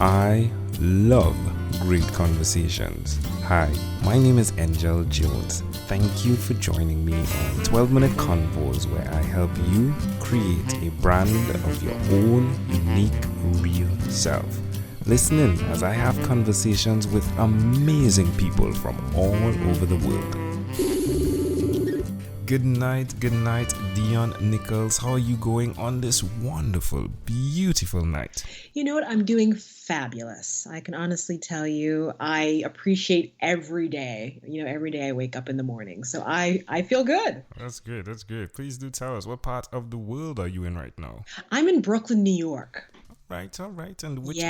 I love great conversations. Hi, my name is Angel Jones. Thank you for joining me on 12-minute convos where I help you create a brand of your own unique, real self. Listen in as I have conversations with amazing people from all over the world. Good night, Dionne Nicholls. How are you going on this wonderful, beautiful night? You know what? I'm doing fabulous. I can honestly tell you, I appreciate every day. Every day I wake up in the morning. So I feel good. That's good. Please do tell us, what part of the world are you in right now? I'm in Brooklyn, New York. All right. And which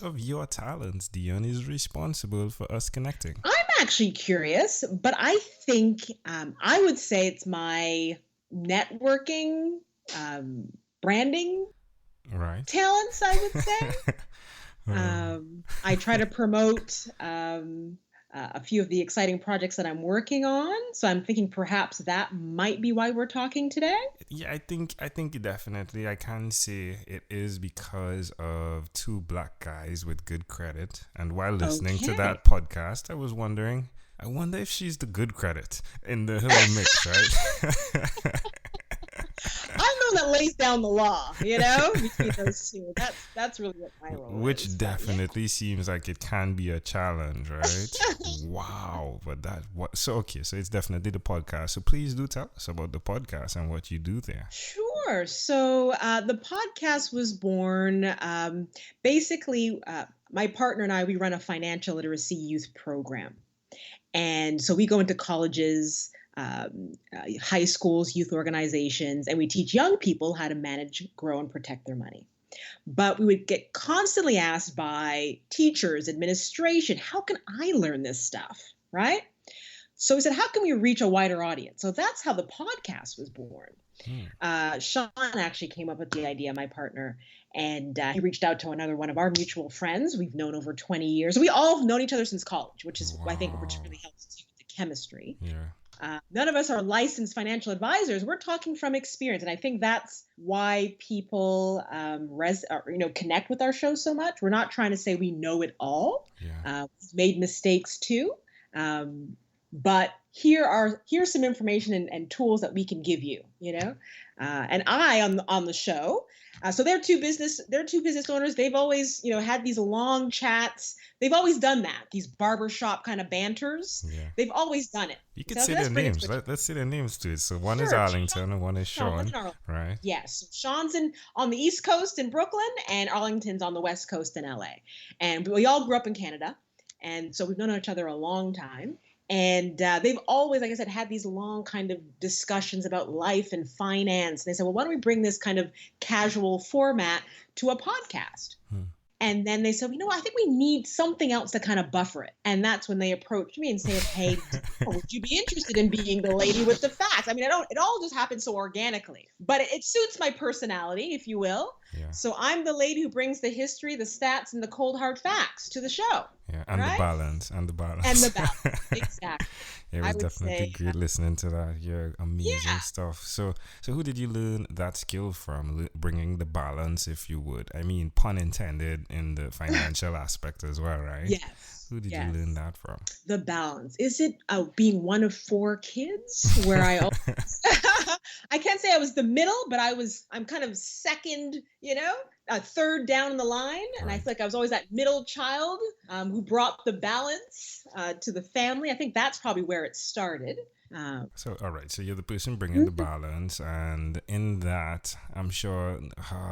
of your talents, Dionne, is responsible for us connecting? I'm actually curious, but I think I would say it's my networking, branding talents, I would say. I try to promote a few of the exciting projects that I'm working on. So I'm thinking perhaps that might be why we're talking today. Yeah, I think definitely I can say it is because of two black guys with good credit. And while listening to that podcast, I was wondering, I wonder if she's the good credit in the whole mix, right? I'm the one that lays down the law, between those two. That's really what my role is. Which definitely seems like it can be a challenge, right? Wow. So it's definitely the podcast. So please do tell us about the podcast and what you do there. Sure. So the podcast was born, basically, my partner and I, we run a financial literacy youth program. And so we go into colleges, high schools, youth organizations, and we teach young people how to manage, grow, and protect their money. But we would get constantly asked by teachers, administration, how can I learn this stuff, right? So we said, how can we reach a wider audience? So that's how the podcast was born. Shaun actually came up with the idea, my partner, and he reached out to another one of our mutual friends we've known over 20 years. We all have known each other since college, which is, I think, which really helps too with the chemistry. Yeah. None of us are licensed financial advisors. We're talking from experience. And I think that's why people connect with our show so much. We're not trying to say we know it all. Yeah. We've made mistakes too. But here's some information and tools that we can give you, and I on the show. So they're two business owners. They've always, had these long chats. They've always done that. These barbershop kind of banters. Yeah. They've always done it. You can say their names. Let's say their names to it. So one is Arlington and one is Shaun. Right. Yes. Shaun's on the East Coast in Brooklyn and Arlington's on the West Coast in LA. And we all grew up in Canada. And so we've known each other a long time. And they've always, like I said, had these long kind of discussions about life and finance. And they said, well, why don't we bring this kind of casual format to a podcast? And then they said, I think we need something else to kind of buffer it. And that's when they approached me and said, hey, would you be interested in being the lady with the facts? I mean, it all just happened so organically. But it suits my personality, if you will. Yeah. So I'm the lady who brings the history, the stats, and the cold hard facts to the show. Yeah, and the balance. Exactly. It was definitely great listening to that. Yeah, amazing stuff. So who did you learn that skill from, bringing the balance, if you would? I mean, pun intended in the financial aspect as well, right? Yes. Who did you learn that from? The balance. Is it being one of 4 kids where I I can't say I was the middle, but I'm kind of second, third down the line. And I feel like I was always that middle child who brought the balance to the family. I think that's probably where it started. So, all right. So you're the person bringing the balance. And in that, I'm sure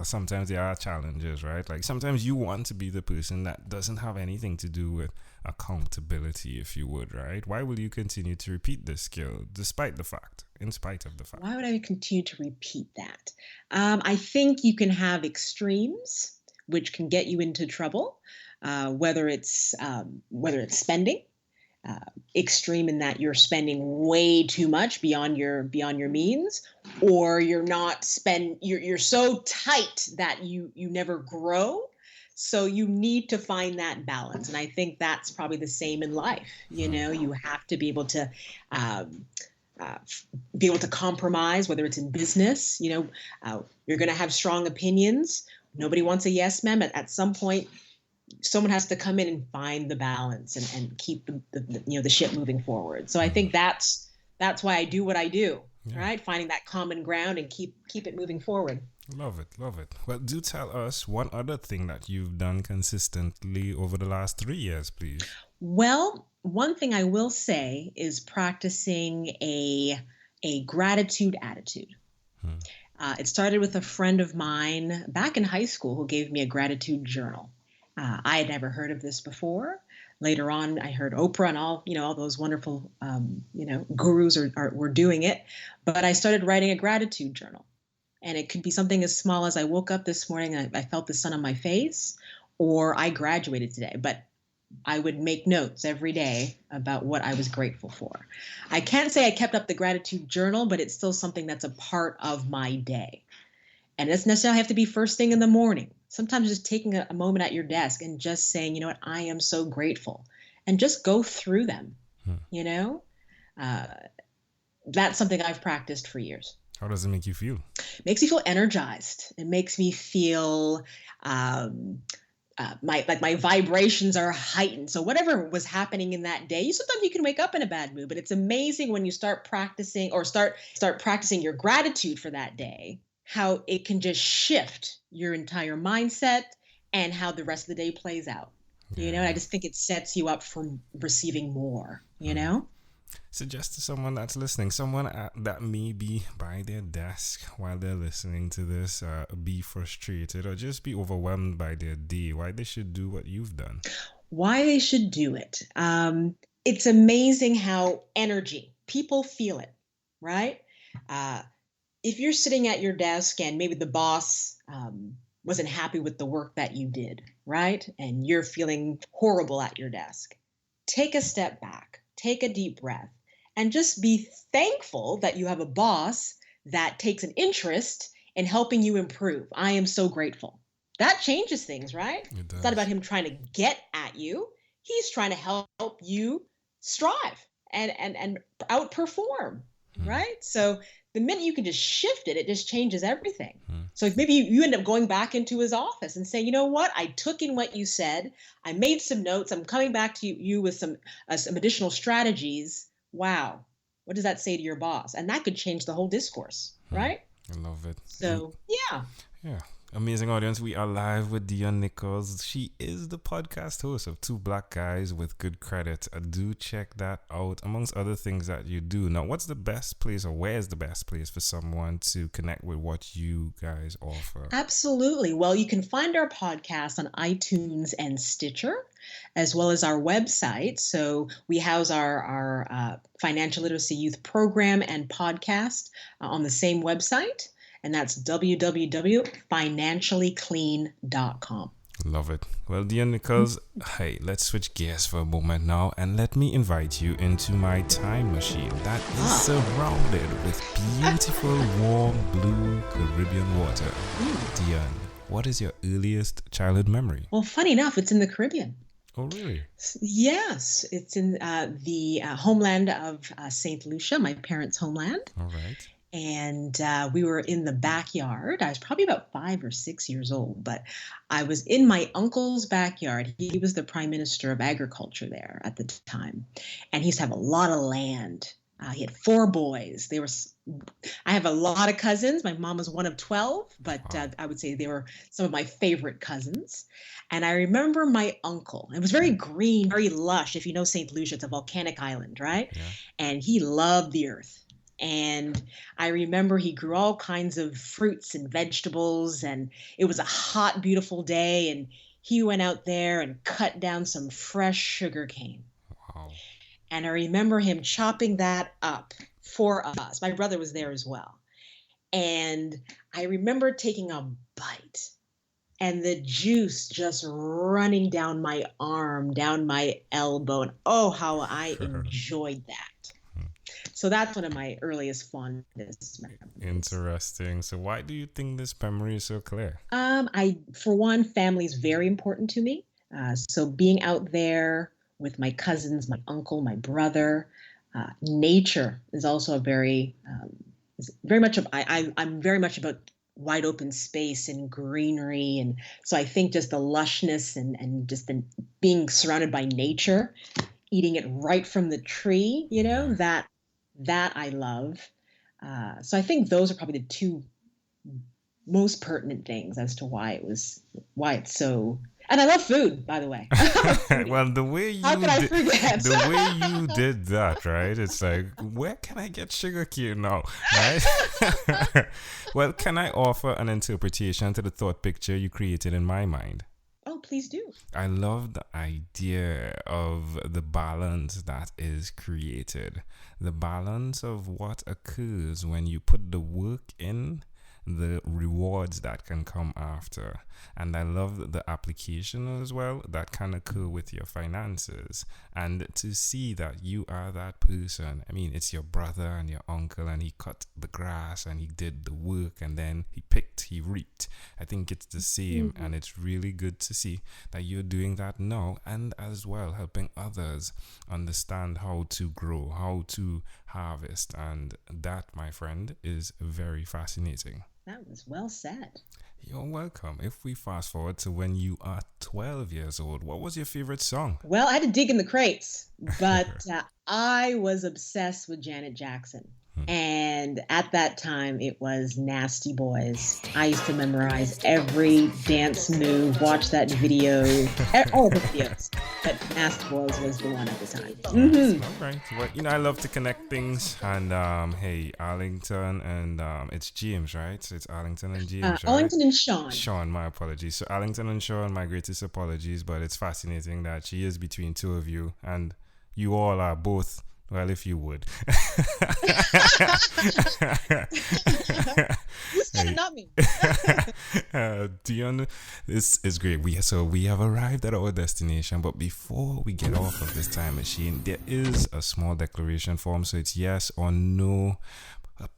sometimes there are challenges, right? Like sometimes you want to be the person that doesn't have anything to do with accountability, if you would, right? Why will you continue to repeat this skill in spite of the fact? Why would I continue to repeat that? I think you can have extremes, which can get you into trouble, whether it's spending. Extreme in that you're spending way too much beyond your means, or you're so tight that you never grow. So you need to find that balance. And I think that's probably the same in life. You have to be able to compromise, whether it's in business. You're going to have strong opinions. Nobody wants a yes ma'am. At some point, someone has to come in and find the balance and keep the ship moving forward. So I think that's why I do what I do, right? Finding that common ground and keep it moving forward. Love it, love it. Well, do tell us one other thing that you've done consistently over the last 3 years, please. Well, one thing I will say is practicing a gratitude attitude. It started with a friend of mine back in high school who gave me a gratitude journal. I had never heard of this before. Later on, I heard Oprah and all those wonderful, gurus were doing it. But I started writing a gratitude journal. And it could be something as small as I woke up this morning and I felt the sun on my face, or I graduated today. But I would make notes every day about what I was grateful for. I can't say I kept up the gratitude journal, but it's still something that's a part of my day. And it doesn't necessarily have to be first thing in the morning. Sometimes just taking a moment at your desk and just saying, you know what, I am so grateful. And just go through them, That's something I've practiced for years. How does it make you feel? It makes me feel energized. It makes me feel my vibrations are heightened. So whatever was happening in that day, sometimes you can wake up in a bad mood, but it's amazing when you start practicing or start practicing your gratitude for that day, how it can just shift your entire mindset and how the rest of the day plays out. And I just think it sets you up for receiving more, Suggest to someone that's listening, someone that may be by their desk while they're listening to this, be frustrated or just be overwhelmed by their day, why they should do what you've done. Why they should do it. It's amazing how people feel it, right? If you're sitting at your desk and maybe the boss wasn't happy with the work that you did, right? And you're feeling horrible at your desk, take a step back, take a deep breath, and just be thankful that you have a boss that takes an interest in helping you improve. I am so grateful. That changes things, right? It's not about him trying to get at you. He's trying to help you strive and outperform, right? So the minute you can just shift it, it just changes everything. So maybe you end up going back into his office and saying, you know what? I took in what you said. I made some notes. I'm coming back to you with some additional strategies. Wow. What does that say to your boss? And that could change the whole discourse, right? I love it. So, yeah. Amazing audience. We are live with Dionne Nicholls. She is the podcast host of Two Black Guys with Good Credit. Do check that out, amongst other things that you do. Now, what's the best place, or where is the best place for someone to connect with what you guys offer? Absolutely. Well, you can find our podcast on iTunes and Stitcher, as well as our website. So we house our financial literacy youth program and podcast on the same website. And that's www.financiallyclean.com. Love it. Well, Dionne Nicholls, hey, let's switch gears for a moment now and let me invite you into my time machine that is surrounded with beautiful, warm, blue Caribbean water. Dionne, what is your earliest childhood memory? Well, funny enough, it's in the Caribbean. Oh, really? Yes, it's in the homeland of St. Lucia, my parents' homeland. All right. And we were in the backyard. I was probably about 5 or 6 years old, but I was in my uncle's backyard. He was the prime minister of agriculture there at the time. And he used to have a lot of land. He had 4 boys. I have a lot of cousins. My mom was one of 12, but I would say they were some of my favorite cousins. And I remember my uncle. It was very green, very lush. If you know St. Lucia, it's a volcanic island, right? Yeah. And he loved the earth. And I remember he grew all kinds of fruits and vegetables, and it was a hot, beautiful day, and he went out there and cut down some fresh sugar cane. Wow. And I remember him chopping that up for us. My brother was there as well. And I remember taking a bite and the juice just running down my arm, down my elbow. And oh, how I enjoyed that. So that's one of my earliest fondest memories. Interesting. So why do you think this memory is so clear? For one, family is very important to me. So being out there with my cousins, my uncle, my brother, nature is also I'm very much about wide open space and greenery. And so I think just the lushness and just the being surrounded by nature, eating it right from the tree, that I love. So I think those are probably the two most pertinent things as to why it's so. And I love food, by the way. Well, the way you did that, right? It's like, where can I get sugar cane now, right? Well, can I offer an interpretation to the thought picture you created in my mind? Oh, please do. I love the idea of the balance that is created. The balance of what occurs when you put the work in, the rewards that can come after. And I love the application as well that can occur with your finances. And to see that you are that person. I mean, it's your brother and your uncle, and he cut the grass and he did the work, and then he reaped. I think it's the same, and it's really good to see that you're doing that now, and as well helping others understand how to grow, how to harvest. And that, my friend, is very fascinating. That was well said. You're welcome. If we fast forward to when you are 12 years old, what was your favorite song? Well, I had to dig in the crates, but I was obsessed with Janet Jackson. And at that time, it was Nasty Boys. I used to memorize every dance move, watch that video, all the videos. But Nasty Boys was the one at the time. All right. Well, I love to connect things. And hey, Arlington and it's James, right? So it's Arlington and James, right? Arlington and Shaun. Shaun, my apologies. So Arlington and Shaun, my greatest apologies. But it's fascinating that she is between two of you. And you all are both. Well, if you would. You said it, not me. Dionne, this is great. We have arrived at our destination, but before we get off of this time machine, there is a small declaration form. So it's yes or no,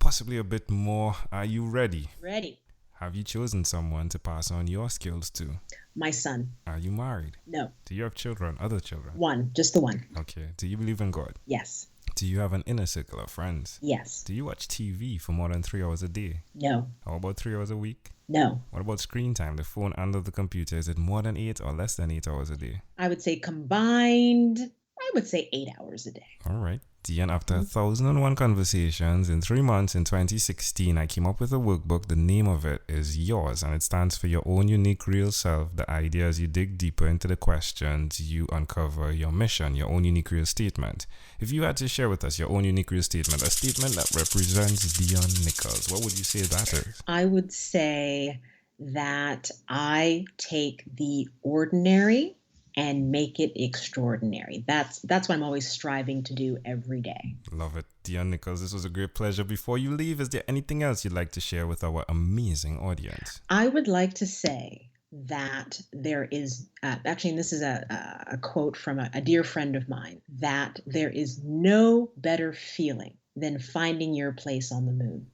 possibly a bit more. Are you ready? Ready. Have you chosen someone to pass on your skills to? My son. Are you married? No. Do you have children? Other children? One. Just the one. Okay. Do you believe in God? Yes. Do you have an inner circle of friends? Yes. Do you watch TV for more than 3 hours a day? No. How about 3 hours a week? No. What about screen time, the phone and the computer? Is it more than 8 or less than 8 hours a day? I would say combined, 8 hours a day. All right. Dionne, after 1,001 conversations in 3 months in 2016, I came up with a workbook. The name of it is Yours, and it stands for your own unique real self. The idea is you dig deeper into the questions, you uncover your mission, your own unique real statement. If you had to share with us your own unique real statement, a statement that represents Dionne Nicholls, what would you say that is? I would say that I take the ordinary and make it extraordinary. That's what I'm always striving to do every day. Love it. Dionne Nicholls, this was a great pleasure. Before you leave, is there anything else you'd like to share with our amazing audience? I would like to say that there is, actually, and this is a quote from a dear friend of mine, that there is no better feeling than finding your place on the moon.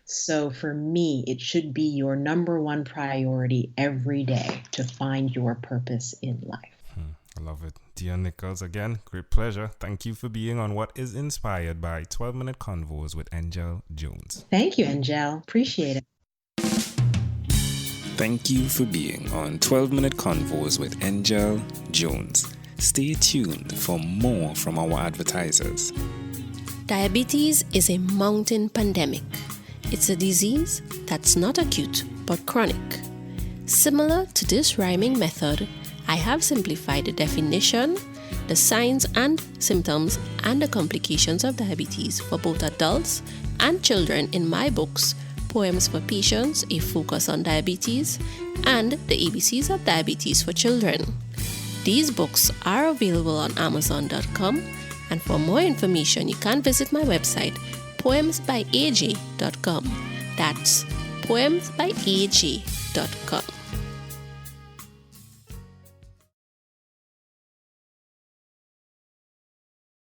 So for me, it should be your number one priority every day to find your purpose in life. I love it. Dionne Nicholls, again, great pleasure. Thank you for being on what is inspired by 12-Minute Convos with Angel Jones. Thank you, Angel. Appreciate it. Thank you for being on 12-Minute Convos with Angel Jones. Stay tuned for more from our advertisers. Diabetes is a mountain pandemic. It's a disease that's not acute but chronic. Similar to this rhyming method, I have simplified the definition, the signs and symptoms, and the complications of diabetes for both adults and children in my books, Poems for Patients, A Focus on Diabetes, and The ABCs of Diabetes for Children. These books are available on Amazon.com, and for more information, you can visit my website, poemsbyaj.com. That's poemsbyaj.com.